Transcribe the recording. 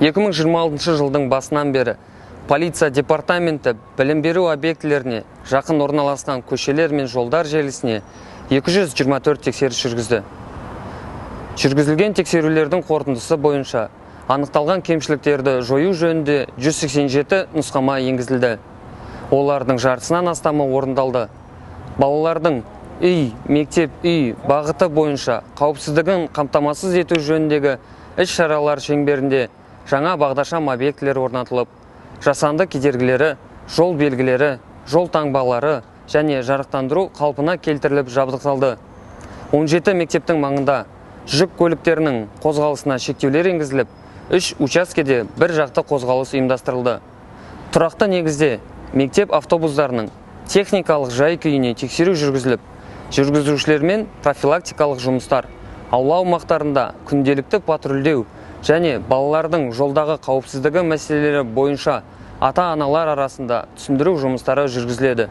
2026 жылдың басынан бері полиция департаменті білім беру объектілеріне жақын орналасқан көшелер мен жолдар желісіне 224 тексеріс жүргізді. Жүргізілген тексерулердің қорытындысы бойынша анықталған кемшіліктерді жою жөнінде 187 нұсқама енгізілді. Олардың жартысынан астамы орындалды. Балалардың үй, мектеп, үй бағыты бойынша қауіпсіздігін қамтамасыз ету жөніндегі іс-шаралар шеңберінде жаңа бағдаршам объектілер орнатылып, жасанды кедергілері, жол белгілері, жол таңбалары және жарықтандыру қалпына келтіріліп жабдықталды. 17 мектептің маңында жүк көліктерінің қозғалысына шектеулер енгізіліп, 3 учаскеде бір жақты қозғалыс ұйымдастырылды. Тұрақты негізде мектеп автобустарының техникалық жай-күйіне тексеру жүргізіліп, жүргізушілермен профилактикалық жұмыстар, аула аумақтарында күнделікті патрульдеу және балалардың жолдағы қауіпсіздігі мәселелері бойынша ата-аналар арасында түсіндіру жұмыстары жүргізіледі.